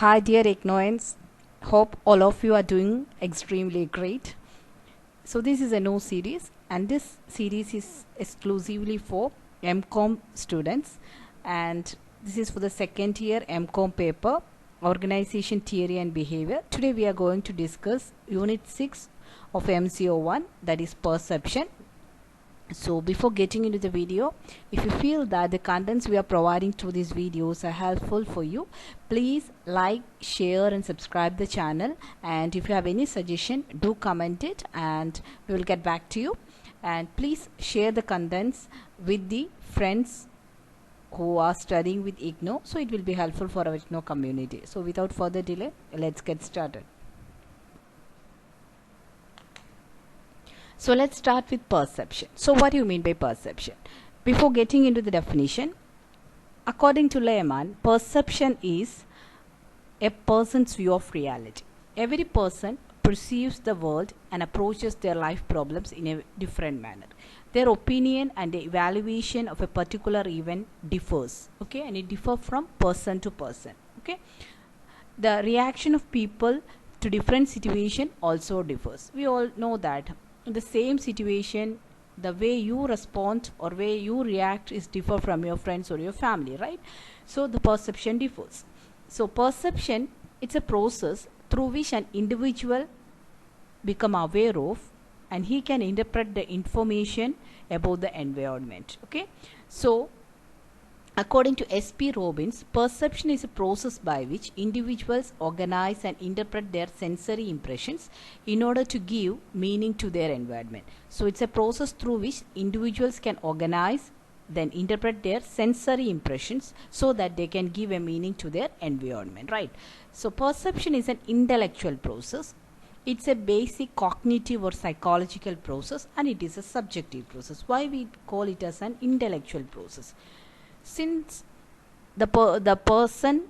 Hi, dear ignorants. Hope all of you are doing extremely great. So, this is a new series, and this series is exclusively for MCOM students, and this is for the second year MCOM paper, Organization Theory and Behavior. Today, we are going to discuss Unit 6 of MCO1, that is Perception. So before getting into the video, if you feel that the contents we are providing through these videos are helpful for you, please like, share and subscribe the channel, and if you have any suggestion, do comment it and we will get back to you. And please share the contents with the friends who are studying with IGNOU, so it will be helpful for our IGNOU community. So without further delay, let's get started. So let's start with perception. So what do you mean by perception? Before getting into the definition, according to Lehman, perception is a person's view of reality. Every person perceives the world and approaches their life problems in a different manner. Their opinion and the evaluation of a particular event differs, okay, and it differs from person to person, okay. The reaction of people to different situation also differs. We all know that in the same situation, the way you respond or way you react is differ from your friends or your family, right? So the perception differs. So perception, it's a process through which an individual become aware of and he can interpret the information about the environment, okay. So according to S.P. Robbins, perception is a process by which individuals organize and interpret their sensory impressions in order to give meaning to their environment. So it's a process through which individuals can organize, then interpret their sensory impressions so that they can give a meaning to their environment, right? So perception is an intellectual process. It's a basic cognitive or psychological process, and it is a subjective process. Why we call it as an intellectual process? Since the person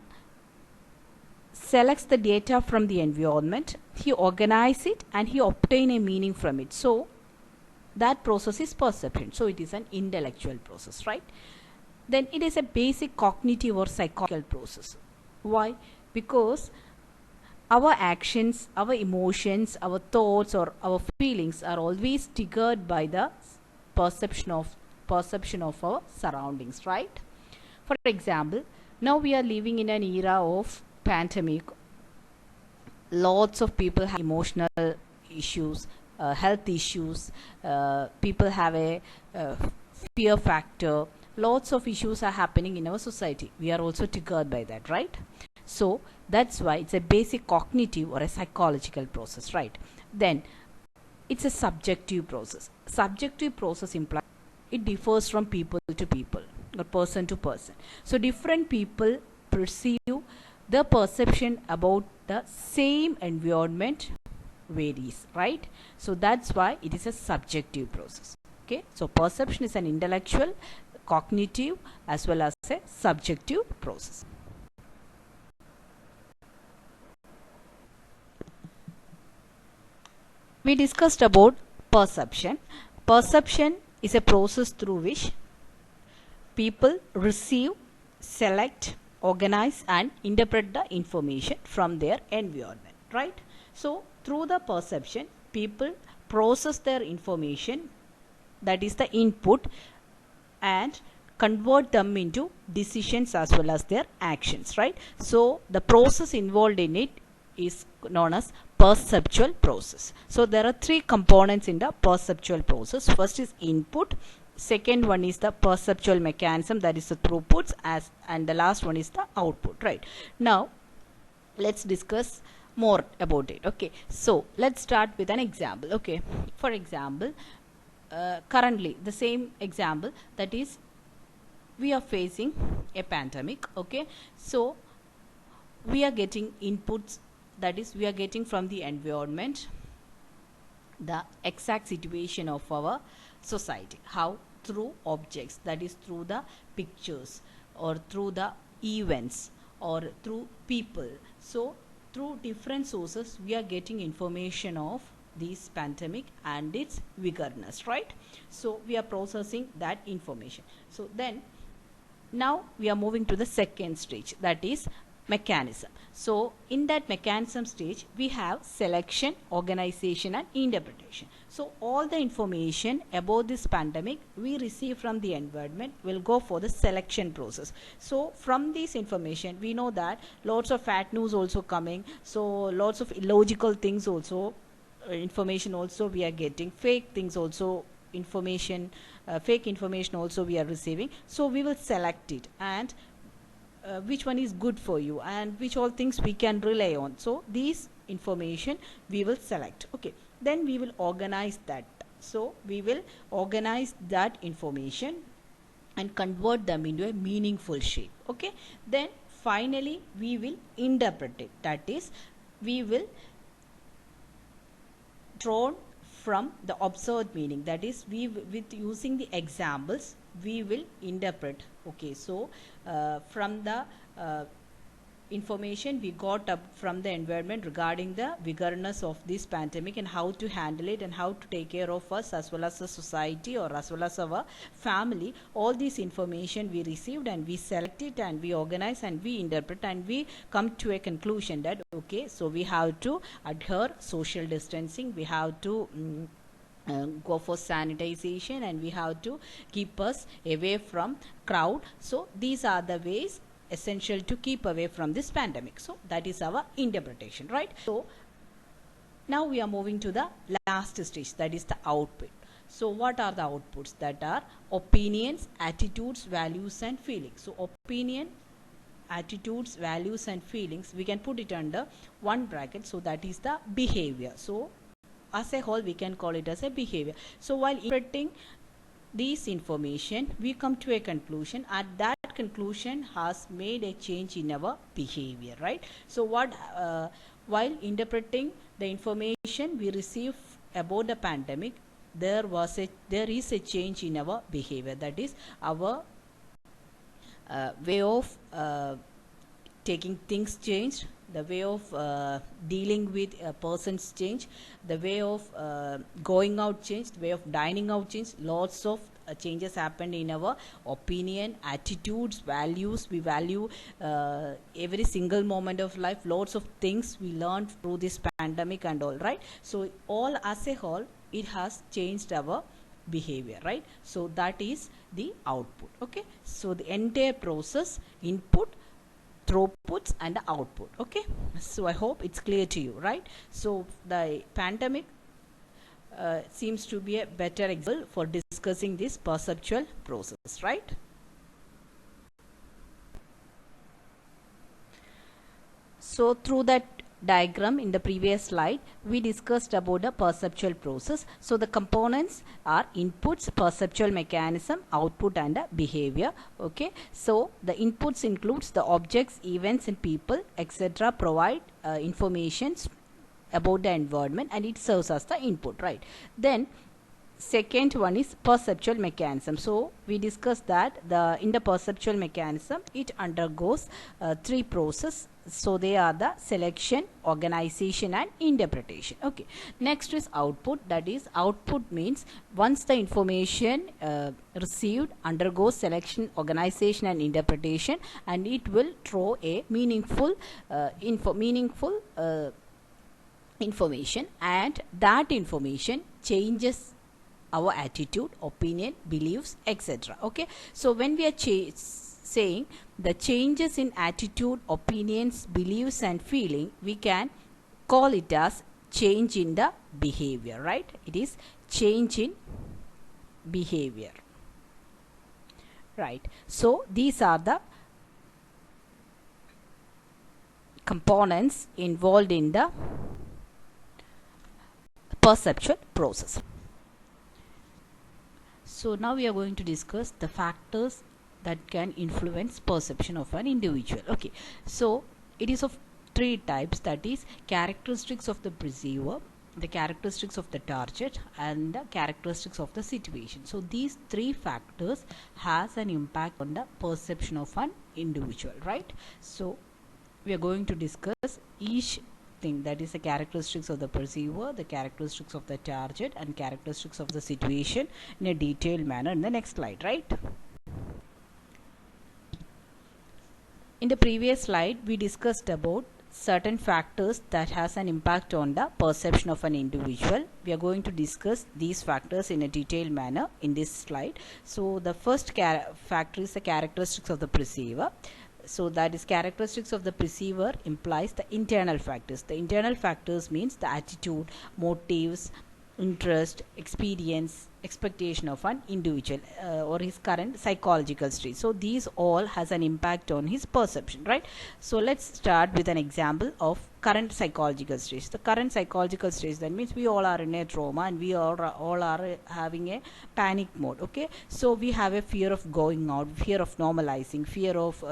selects the data from the environment, he organizes it and he obtains a meaning from it. So that process is perception. So it is an intellectual process, right? Then it is a basic cognitive or psychological process. Why? Because our actions, our emotions, our thoughts or our feelings are always triggered by the perception of our surroundings, right? For example, now we are living in an era of pandemic. Lots of people have emotional issues, health issues, people have a fear factor. Lots of issues are happening in our society. We are also triggered by that, right? So that's why it's a basic cognitive or a psychological process, right? Then it's a subjective process. Subjective process implies it differs from people to people or person to person. So different people perceive the perception about the same environment varies, right? So that's why it is a subjective process, okay. So perception is an intellectual, cognitive as well as a subjective process. We discussed about perception. Perception is a process through which people receive, select, organize and interpret the information from their environment, right? So through the perception, people process their information, that is the input, and convert them into decisions as well as their actions, right? So the process involved in it is known as perceptual process. So there are three components in the perceptual process. First is input, second one is the perceptual mechanism, that is the throughputs, and the last one is the output, right? Now let's discuss more about it, okay. So let's start with an example, okay. For example, currently the same example, that is we are facing a pandemic, okay. So we are getting inputs, that is we are getting from the environment the exact situation of our society. How? Through objects, that is through the pictures or through the events or through people. So through different sources we are getting information of this pandemic and its vigorness, right? So we are processing that information. So then now we are moving to the second stage, that is mechanism. So in that mechanism stage, we have selection, organization, and interpretation. So all the information about this pandemic we receive from the environment will go for the selection process. So from this information, we know that lots of fake news also coming, so lots of illogical things also, information also we are getting, fake things also, information, fake information also we are receiving. So we will select it, and which one is good for you and which all things we can rely on. So these information we will select. Okay, then we will organize that. So we will organize that information and convert them into a meaningful shape. Okay, then finally we will interpret it. That is, we will draw from the observed meaning. That is, we with using the examples we will interpret. Okay, so from the information we got up from the environment regarding the vigorousness of this pandemic and how to handle it and how to take care of us as well as the society or as well as our family, all this information we received and we select it and we organize and we interpret and we come to a conclusion that okay, so we have to adhere social distancing, we have to go for sanitization, and we have to keep us away from crowd. So these are the ways essential to keep away from this pandemic. So that is our interpretation, right? So now we are moving to the last stage, that is the output. So what are the outputs? That are opinions, attitudes, values, and feelings. So opinion, attitudes, values, and feelings, we can put it under one bracket. So that is the behavior. So as a whole we can call it as a behavior. So while interpreting this information, we come to a conclusion, and that conclusion has made a change in our behavior, right? So what while interpreting the information we receive about the pandemic, there is a change in our behavior. That is, our way of taking things changed, the way of dealing with persons changed, the way of going out changed, the way of dining out changed. Lots of changes happened in our opinion, attitudes, values. We value every single moment of life. Lots of things we learned through this pandemic and all, right? So all as a whole, it has changed our behavior, right? So that is the output. Okay, so the entire process: input, throughputs, and the output. Okay, so I hope it's clear to you, right? So the pandemic seems to be a better example for discussing this perceptual process, right? So through that diagram in the previous slide, we discussed about the perceptual process. So the components are inputs, perceptual mechanism, output, and behavior. Okay, so the inputs includes the objects, events, and people, etc. provide information about the environment, and it serves as the input, right? Then second one is perceptual mechanism. So we discussed that in the perceptual mechanism it undergoes three processes. So they are the selection, organization, and interpretation. Okay, next is output. That is, output means once the information received undergoes selection, organization, and interpretation, and it will throw a meaningful information, and that information changes our attitude, opinion, beliefs, etc. Okay, so when we are saying the changes in attitude, opinions, beliefs, and feeling, we can call it as change in the behavior, right? It is change in behavior, right? So these are the components involved in the perceptual process. So now we are going to discuss the factors that can influence perception of an individual. Okay, so it is of three types, that is characteristics of the perceiver, the characteristics of the target, and the characteristics of the situation. So these three factors has an impact on the perception of an individual, right? So we are going to discuss each thing, that is the characteristics of the perceiver, the characteristics of the target, and characteristics of the situation in a detailed manner in the next slide, right? In the previous slide, we discussed about certain factors that has an impact on the perception of an individual. We are going to discuss these factors in a detailed manner in this slide. So the first factor is the characteristics of the perceiver. So that is, characteristics of the perceiver implies the internal factors. The internal factors means the attitude, motives, interest, experience, expectation of an individual or his current psychological state. So these all has an impact on his perception, right? So let's start with an example of current psychological stage. The current psychological stage, that means we all are in a trauma and we all are having a panic mode. Okay, so we have a fear of going out, fear of normalizing, fear of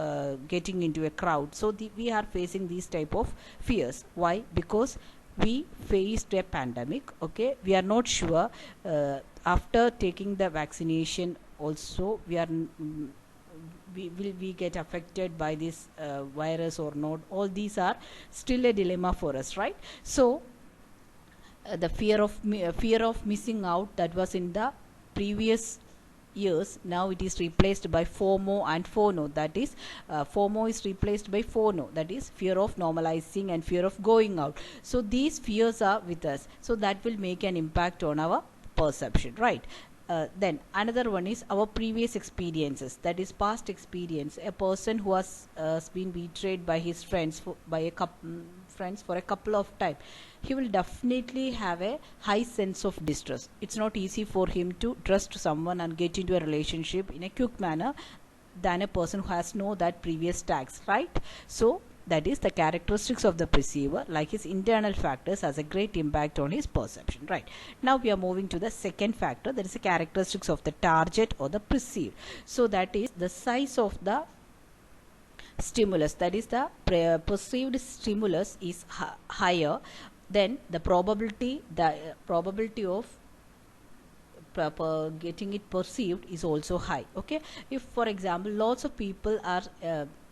getting into a crowd. So we are facing these type of fears. Why? Because we faced a pandemic. Okay, we are not sure after taking the vaccination also will we get affected by this virus or not. All these are still a dilemma for us, right? So the fear of missing out that was in the previous years, now it is replaced by FOMO and FONO. That is, FOMO is replaced by FONO, that is fear of normalizing and fear of going out. So these fears are with us, so that will make an impact on our perception, right? Then another one is our previous experiences, that is past experience. A person who has been betrayed by his friends for a couple of times, he will definitely have a high sense of distrust. It's not easy for him to trust someone and get into a relationship in a quick manner than a person who has no that previous tags, right? So that is the characteristics of the perceiver, like his internal factors, has a great impact on his perception, right? Now we are moving to the second factor, that is the characteristics of the target or the perceived. So that is the size of the stimulus, that is the perceived stimulus is higher, then the probability of getting it perceived is also high. Okay, if for example lots of people are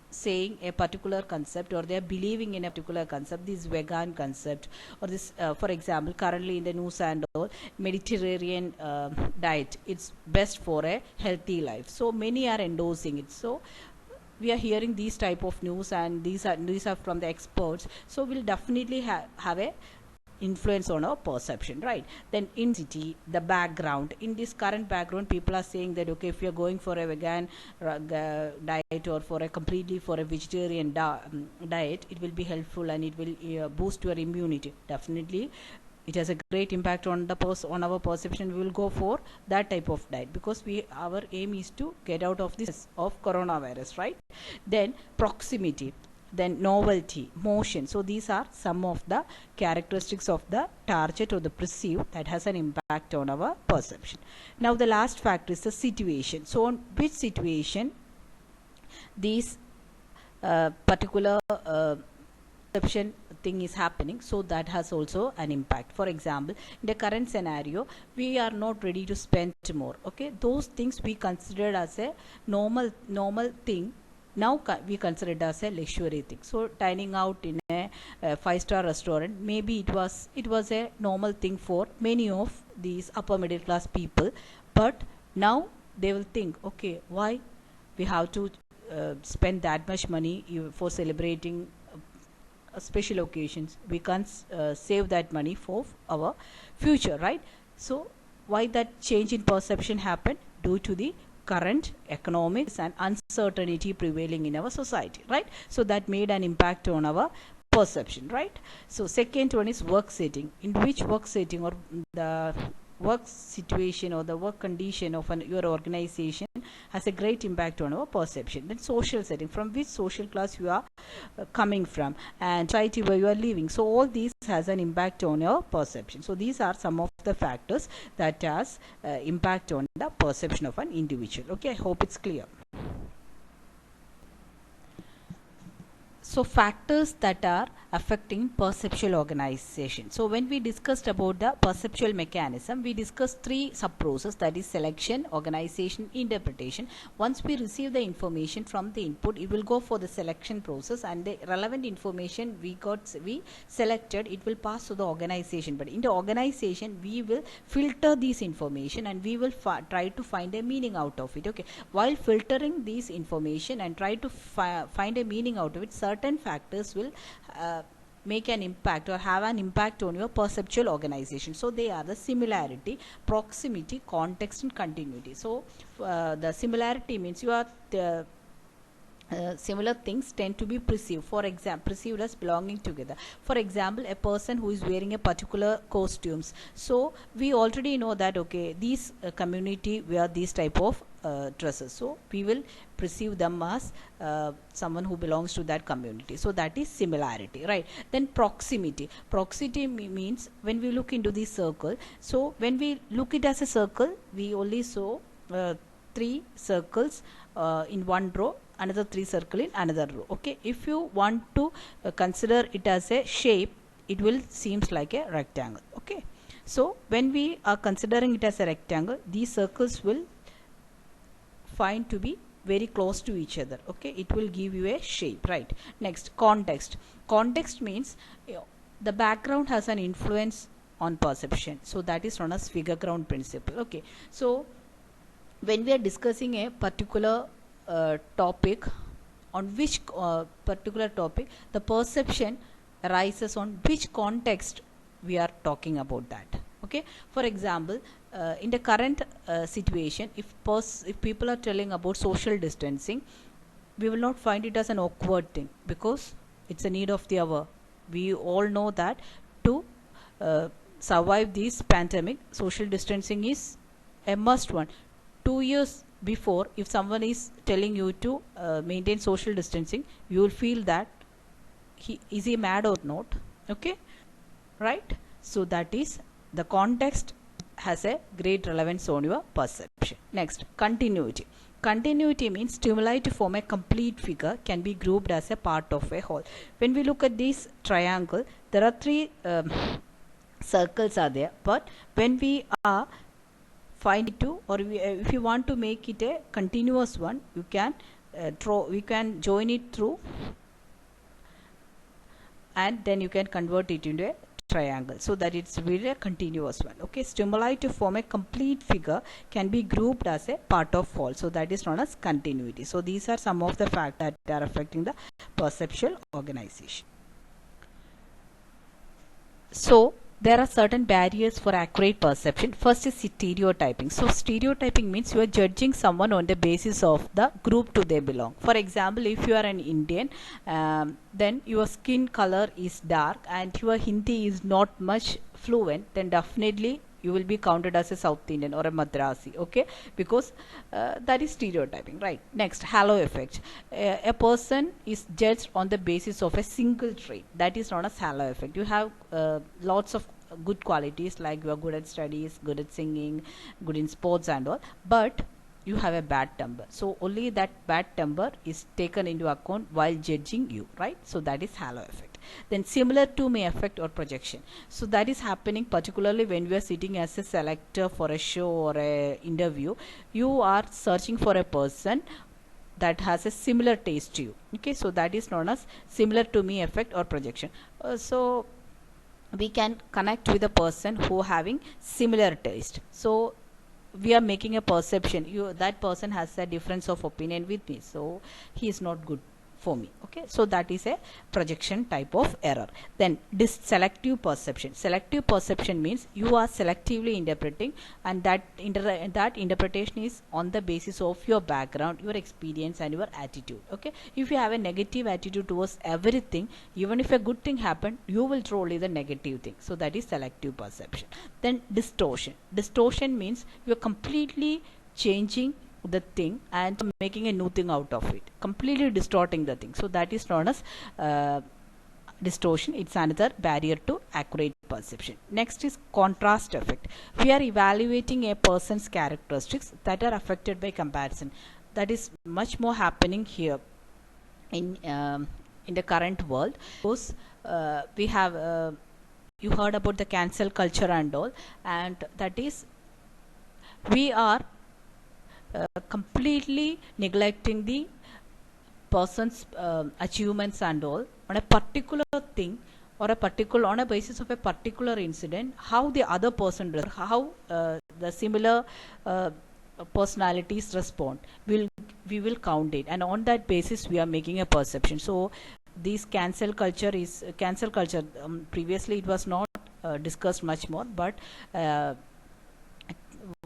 saying a particular concept, or they are believing in a particular concept, this vegan concept, or this for example currently in the news and all, Mediterranean diet, it's best for a healthy life, so many are endorsing it. So we are hearing these type of news, and these are from the experts, so we'll definitely have a influence on our perception, right? Then in city, the background, in this current background, people are saying that okay, if you're going for a vegan diet or for a completely for a vegetarian diet, it will be helpful and it will boost your immunity. Definitely it has a great impact on on our perception. We will go for that type of diet because our aim is to get out of this of coronavirus, right? Then proximity, then novelty, motion. So these are some of the characteristics of the target or the perceived that has an impact on our perception. Now the last factor is the situation. So on which situation these particular perception thing is happening, so that has also an impact. For example, in the current scenario, we are not ready to spend more. Okay, those things we considered as a normal thing, now we consider it as a luxury thing. So dining out in a 5-star restaurant, maybe it was a normal thing for many of these upper middle class people, but now they will think, okay, why we have to spend that much money for celebrating special occasions? We can't save that money for our future, right? So why that change in perception happened? Due to the current economics and uncertainty prevailing in our society, right? So that made an impact on our perception, right? So second one is work setting. In which work setting or the work situation or the work condition of your organization has a great impact on our perception. Then social setting, from which social class you are coming from, and society where you are living. So all these has an impact on your perception. So these are some of the factors that has impact on the perception of an individual. Okay, I hope it's clear. So factors that are affecting perceptual organization. So when we discussed about the perceptual mechanism, we discussed three sub processes, that is selection, organization, interpretation. Once we receive the information from the input, it will go for the selection process, and the relevant information we selected, it will pass to the organization. But in the organization, we will filter these information and we will try to find a meaning out of it. Okay, while filtering these information and try to find a meaning out of it, certain factors will make an impact or have an impact on your perceptual organization. So they are the similarity, proximity, context, and continuity. So the similarity means you are similar things tend to be perceived as belonging together. For example, a person who is wearing a particular costumes, so we already know that okay, these community wear these type of dresses, so we will perceive them as someone who belongs to that community. So that is similarity, right? Then proximity means when we look into the circle, so when we look it as a circle, we only saw three circles in one row, another three circle in another row. Okay, if you want to consider it as a shape, it will seems like a rectangle. Okay, so when we are considering it as a rectangle, these circles will find to be very close to each other. Okay, it will give you a shape, right? Next, context means the background has an influence on perception, so that is known as figure ground principle. Okay, so when we are discussing a particular topic, on which particular topic, the perception arises on which context we are talking about that. Okay, for example, in the current situation, if people are telling about social distancing, we will not find it as an awkward thing, because it's a need of the hour. We all know that to survive this pandemic, social distancing is a must one. 2 years before, if someone is telling you to maintain social distancing, you will feel that is he mad or not. Okay, right? So that is, the context has a great relevance on your perception. Next, continuity means stimuli to form a complete figure can be grouped as a part of a whole. When we look at this triangle, there are three circles are there, but when we are find it to, or if you want to make it a continuous one, you can we can join it through, and then you can convert it into a triangle, so that it's really a continuous one. Okay, stimuli to form a complete figure can be grouped as a part of whole, so that is known as continuity. So these are some of the factors that are affecting the perceptual organization. So there are certain barriers for accurate perception. First is stereotyping. So stereotyping means you are judging someone on the basis of the group to they belong. For example, if you are an Indian, then your skin color is dark and your Hindi is not much fluent, then definitely you will be counted as a South Indian or a Madrasi. Okay, because that is stereotyping, right? Next, halo effect. A person is judged on the basis of a single trait, that is known as halo effect. You have lots of good qualities, like you are good at studies, good at singing, good in sports and all, but you have a bad temper, so only that bad temper is taken into account while judging you, right? So that is halo effect. Then similar to may affect or projection. So that is happening particularly when we are sitting as a selector for a show or a interview. You are searching for a person that has a similar taste to you. Okay, so that is known as similar to me effect or projection. So we can connect with a person who having similar taste. So we are making a perception, that person has a difference of opinion with me, so he is not good for me. Okay, so that is a projection type of error. Then selective perception means you are selectively interpreting, and that interpretation is on the basis of your background, your experience, and your attitude. Okay, if you have a negative attitude towards everything, even if a good thing happened, you will throw only the negative thing. So that is selective perception. Then distortion means you are completely changing the thing and making a new thing out of it, completely distorting the thing. So that is known as distortion. It's another barrier to accurate perception. Next is contrast effect. We are evaluating a person's characteristics that are affected by comparison. That is much more happening here in in the current world. Because we have you heard about the cancel culture and all, and that is we are completely neglecting the person's achievements and all on a particular thing, or a particular on a basis of a particular incident, how the other person how the similar personalities respond, we will count it, and on that basis we are making a perception. So this cancel culture, previously it was not discussed much more, but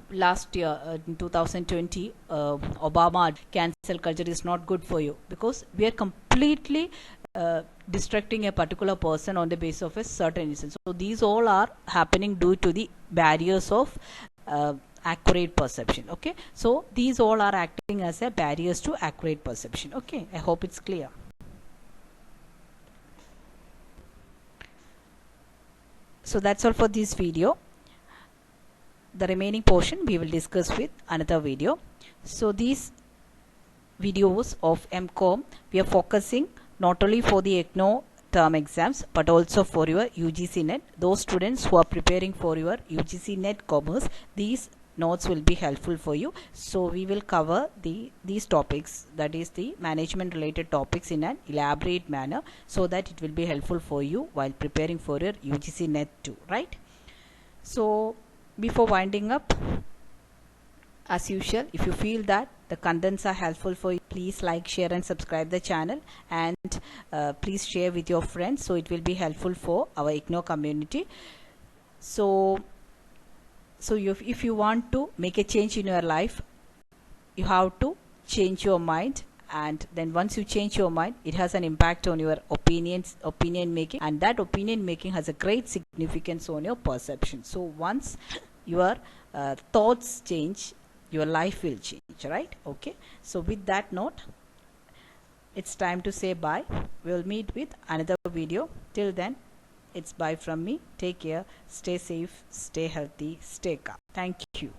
last year in 2020, Obama cancel culture is not good for you, because we are completely distracting a particular person on the basis of a certain instance. So these all are happening due to the barriers of accurate perception. Okay, so these all are acting as a barriers to accurate perception. Okay, I hope it's clear. So that's all for this video. The remaining portion we will discuss with another video. So these videos of MCOM, we are focusing not only for the EGNO term exams but also for your UGC NET. Those students who are preparing for your UGC NET Commerce, these notes will be helpful for you. So we will cover these topics, that is the management related topics, in an elaborate manner, so that it will be helpful for you while preparing for your UGC NET 2, right? So before winding up, as usual, if you feel that the contents are helpful for you, please like, share and subscribe the channel, and please share with your friends, so it will be helpful for our IGNOU community. So if you want to make a change in your life, you have to change your mind, and then once you change your mind, it has an impact on your opinion making, and that opinion making has a great significance on your perception. So once your thoughts change, your life will change, right? Okay, so with that note, it's time to say bye. We'll meet with another video. Till then, it's bye from me. Take care, stay safe, stay healthy, stay calm. Thank you.